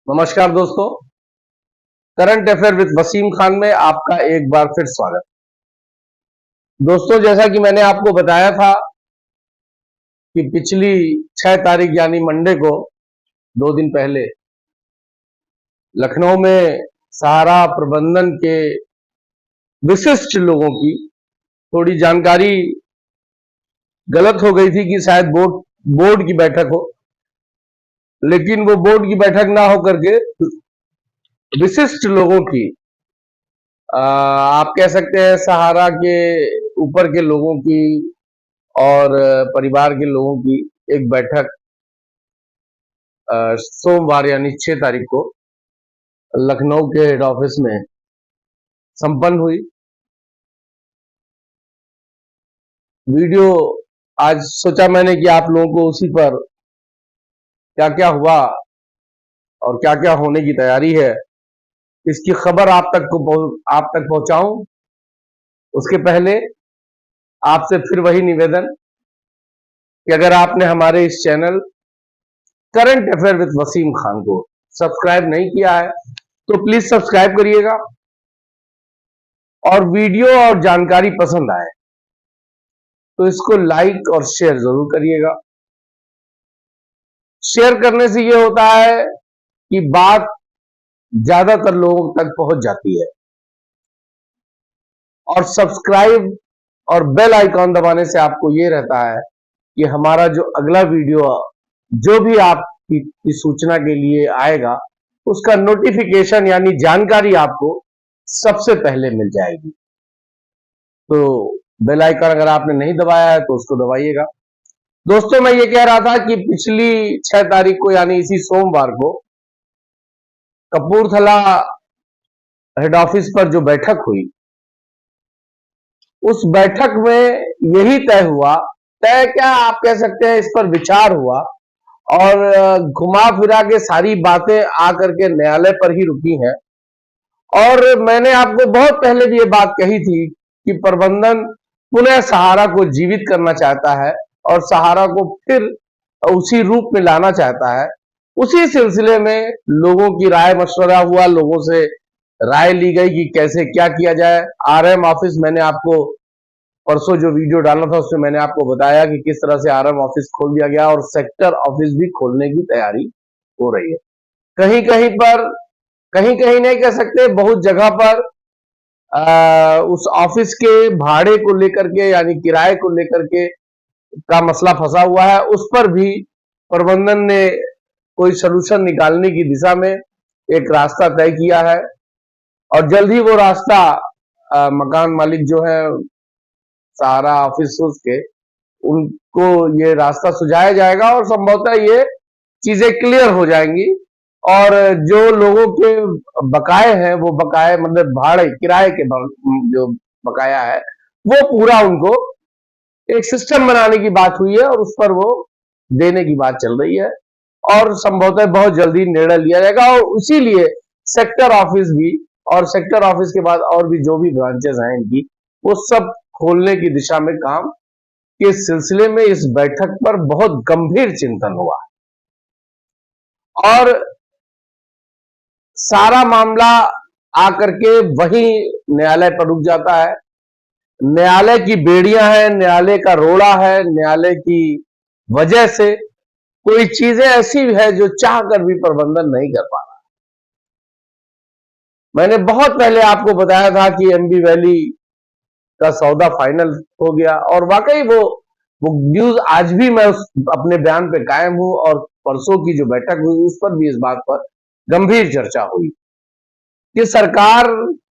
नमस्कार दोस्तों, current affair with Wasim Khan में आपका एक बार फिर स्वागत। दोस्तों, जैसा कि मैंने आपको बताया था कि पिछली 6 तारीख यानी मंडे को 2 दिन पहले लखनऊ में सहारा प्रबंधन के विशिष्ट लोगों की थोड़ी जानकारी गलत हो गई थी कि शायद बोर्ड की बैठक हो, लेकिन वो बोर्ड की बैठक ना होकर के विशिष्ट लोगों की आप कह सकते हैं सहारा के ऊपर के लोगों की और परिवार के लोगों की एक बैठक सोमवार यानी 6 तारीख को लखनऊ के हेड ऑफिस में संपन्न हुई। वीडियो आज सोचा मैंने कि आप लोगों को उसी पर क्या क्या हुआ और क्या क्या होने की तैयारी है इसकी खबर आप तक पहुंचाऊं। उसके पहले आपसे फिर वही निवेदन कि अगर आपने हमारे इस channel current affair with Wasim Khan को सब्सक्राइब नहीं किया है तो प्लीज सब्सक्राइब करिएगा, और वीडियो और जानकारी पसंद आए तो इसको लाइक और शेयर जरूर करिएगा। शेयर करने से यह होता है कि बात ज्यादातर लोगों तक पहुंच जाती है, और सब्सक्राइब और बेल आइकॉन दबाने से आपको यह रहता है कि हमारा जो अगला वीडियो जो भी आपकी सूचना के लिए आएगा उसका नोटिफिकेशन यानी जानकारी आपको सबसे पहले मिल जाएगी। तो बेल आइकन अगर आपने नहीं दबाया है तो उसको दबाइएगा। दोस्तों, मैं ये कह रहा था कि पिछली 6 तारीख को यानी इसी सोमवार को कपूरथला हेड ऑफिस पर जो बैठक हुई, उस बैठक में यही तय क्या आप कह सकते हैं, इस पर विचार हुआ और घुमा फिरा के सारी बातें आकर के न्यायालय पर ही रुकी हैं। और मैंने आपको बहुत पहले भी ये बात कही थी कि प्रबंधन पुनः सहारा को जीवित करना चाहता है और सहारा को फिर उसी रूप में लाना चाहता है। उसी सिलसिले में लोगों की राय मशवरा हुआ, लोगों से राय ली गई कि कैसे क्या किया जाए। आरएम ऑफिस मैंने आपको परसों जो वीडियो डाला था उसमें मैंने आपको बताया कि किस तरह से आरएम ऑफिस खोल दिया गया और सेक्टर ऑफिस भी खोलने की तैयारी हो रही है। कहीं कहीं नहीं कह सकते, बहुत जगह पर उस ऑफिस के भाड़े को लेकर के यानी किराए को लेकर के का मसला फंसा हुआ है। उस पर भी प्रबंधन ने कोई सलूशन निकालने की दिशा में एक रास्ता तय किया है, और जल्द ही वो रास्ता मकान मालिक जो है सहारा ऑफिस के उनको ये रास्ता सुझाया जाएगा और संभवतः ये चीजें क्लियर हो जाएंगी, और जो लोगों के बकाये हैं वो बकाये मतलब भाड़े किराए के जो बकाया है वो पूरा उनको एक सिस्टम बनाने की बात हुई है और उस पर वो देने की बात चल रही है, और संभवतः बहुत जल्दी निर्णय लिया जाएगा। और इसीलिए सेक्टर ऑफिस भी और सेक्टर ऑफिस के बाद और भी जो भी ब्रांचेस हैं इनकी वो सब खोलने की दिशा में काम के सिलसिले में इस बैठक पर बहुत गंभीर चिंतन हुआ, और सारा मामला आकर के वही न्यायालय पर रुक जाता है। न्यायालय की बेड़ियां हैं, न्यायालय का रोड़ा है, न्यायालय की वजह से कोई चीजें ऐसी है जो चाह कर भी प्रबंधन नहीं कर पा रहा। मैंने बहुत पहले आपको बताया था कि एमबी वैली का सौदा फाइनल हो गया, और वाकई वो न्यूज आज भी मैं अपने बयान पे कायम हूं, और परसों की जो बैठक हुई उस पर भी इस बात पर गंभीर चर्चा हुई कि सरकार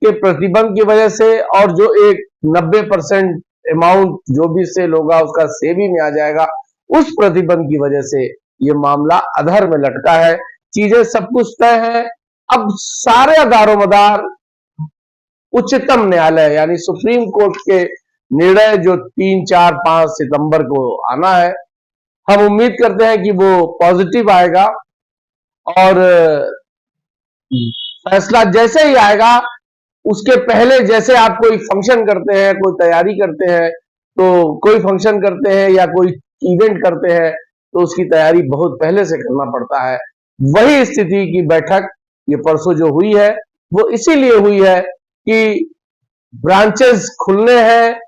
के प्रतिबंध की वजह से और जो एक 90% अमाउंट जो भी सेल होगा उसका सेबी में आ जाएगा, उस प्रतिबंध की वजह से ये मामला अधर में लटका है। चीजें सब कुछ तय है। अब सारे दारोमदार उच्चतम न्यायालय यानी सुप्रीम कोर्ट के निर्णय जो 3, 4, 5 सितंबर को आना है, हम उम्मीद करते हैं कि वो पॉजिटिव आएगा, और फैसला जैसे ही आएगा उसके पहले जैसे आप कोई फंक्शन करते हैं, कोई तैयारी करते हैं, तो कोई फंक्शन करते हैं या कोई इवेंट करते हैं तो उसकी तैयारी बहुत पहले से करना पड़ता है। वही स्थिति की बैठक ये परसों जो हुई है वो इसीलिए हुई है कि ब्रांचेस खुलने हैं,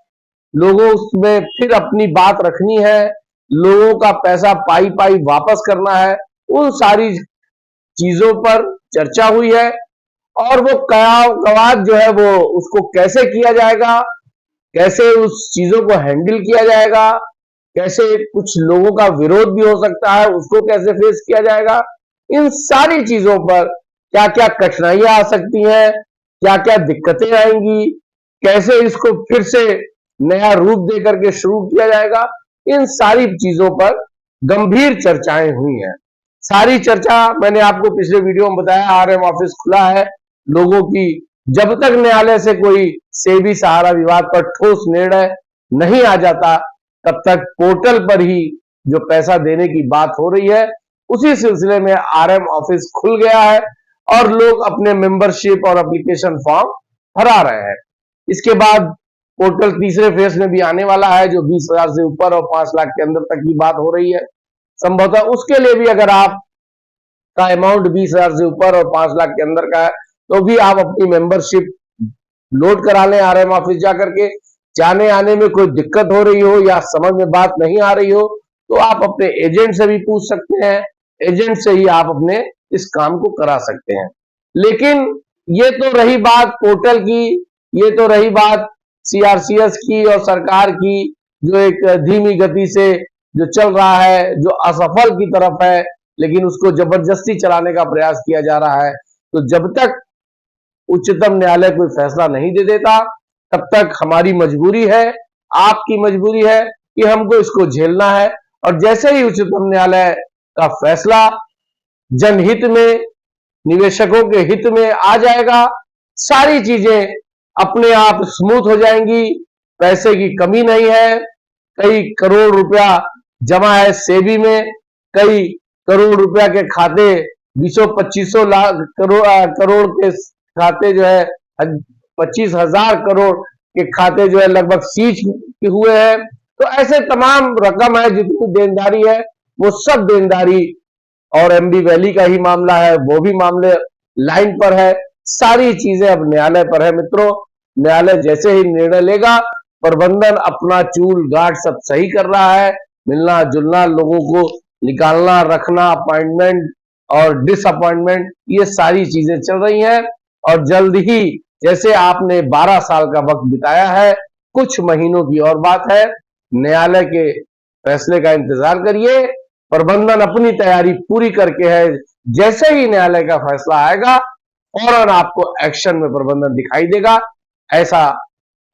लोगों में फिर अपनी बात रखनी है, लोगों का पैसा पाई पाई वापस करना है, उन सारी चीजों पर चर्चा हुई है। और वो कवायद जो है वो उसको कैसे किया जाएगा, कैसे उस चीजों को हैंडल किया जाएगा, कैसे कुछ लोगों का विरोध भी हो सकता है उसको कैसे फेस किया जाएगा, इन सारी चीजों पर क्या क्या कठिनाइयां आ सकती हैं, क्या क्या दिक्कतें आएंगी, कैसे इसको फिर से नया रूप दे करके शुरू किया जाएगा, इन सारी चीजों पर गंभीर चर्चाएं हुई हैं। सारी चर्चा मैंने आपको पिछले वीडियो में बताया, आरएम ऑफिस खुला है लोगों की। जब तक न्यायालय से कोई सेबी सहारा विवाद पर ठोस निर्णय नहीं आ जाता तब तक पोर्टल पर ही जो पैसा देने की बात हो रही है, उसी सिलसिले में आरएम ऑफिस खुल गया है और लोग अपने मेंबरशिप और एप्लीकेशन फॉर्म भरा रहे हैं। इसके बाद पोर्टल तीसरे फेज में भी आने वाला है जो 20,000 से ऊपर और 5 लाख के अंदर तक की बात हो रही है। संभवतः उसके लिए भी अगर आप का अमाउंट 20,000 से ऊपर और 5 लाख के अंदर का है तो भी आप अपनी मेंबरशिप लोड करा लें आरएम ऑफिस जाकर के। जाने आने में कोई दिक्कत हो रही हो या समझ में बात नहीं आ रही हो तो आप अपने एजेंट से भी पूछ सकते हैं, एजेंट से ही आप अपने इस काम को करा सकते हैं। लेकिन ये तो रही बात पोर्टल की, ये तो रही बात सीआरसीएस की और सरकार की जो एक धीमी गति से जो चल रहा है, जो असफल की तरफ है, लेकिन उसको जबरदस्ती चलाने का प्रयास किया जा रहा है। तो जब तक उच्चतम न्यायालय कोई फैसला नहीं दे देता तब तक हमारी मजबूरी है, आपकी मजबूरी है कि हमको इसको झेलना है। और जैसे ही उच्चतम न्यायालय का फैसला जनहित में, निवेशकों के हित में आ जाएगा, सारी चीजें अपने आप स्मूथ हो जाएंगी, पैसे की कमी नहीं है। कई करोड़ रुपया जमा है सेबी में, कई करोड़ रुपया के खाते 20-25 लाख करोड़ के खाते जो है 25,000 करोड़ के खाते जो है लगभग सीज हुए हैं। तो ऐसे तमाम रकम है, जितनी देनदारी है वो सब देनदारी, और एमबी वैली का ही मामला है वो भी मामले लाइन पर है। सारी चीजें अब न्यायालय पर है मित्रों। न्यायालय जैसे ही निर्णय लेगा, प्रबंधन अपना चूल गांठ सब सही कर रहा है, मिलना जुलना, लोगों को निकालना रखना, अपॉइंटमेंट और डिसअपॉइंटमेंट, ये सारी चीजें चल रही हैं। और जल्द ही, जैसे आपने 12 साल का वक्त बिताया है, कुछ महीनों की और बात है, न्यायालय के फैसले का इंतजार करिए। प्रबंधन अपनी तैयारी पूरी करके है, जैसे ही न्यायालय का फैसला आएगा फौरन आपको एक्शन में प्रबंधन दिखाई देगा।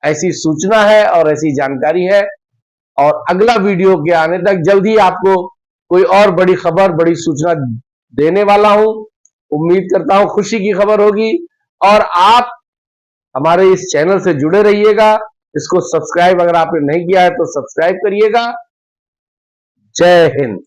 ऐसी सूचना है और ऐसी जानकारी है। और अगला वीडियो के आने तक जल्द ही आपको कोई और बड़ी खबर, बड़ी सूचना देने वाला हूं। उम्मीद करता हूं खुशी की खबर होगी। और आप हमारे इस चैनल से जुड़े रहिएगा। इसको सब्सक्राइब अगर आपने नहीं किया है तो सब्सक्राइब करिएगा। जय हिंद।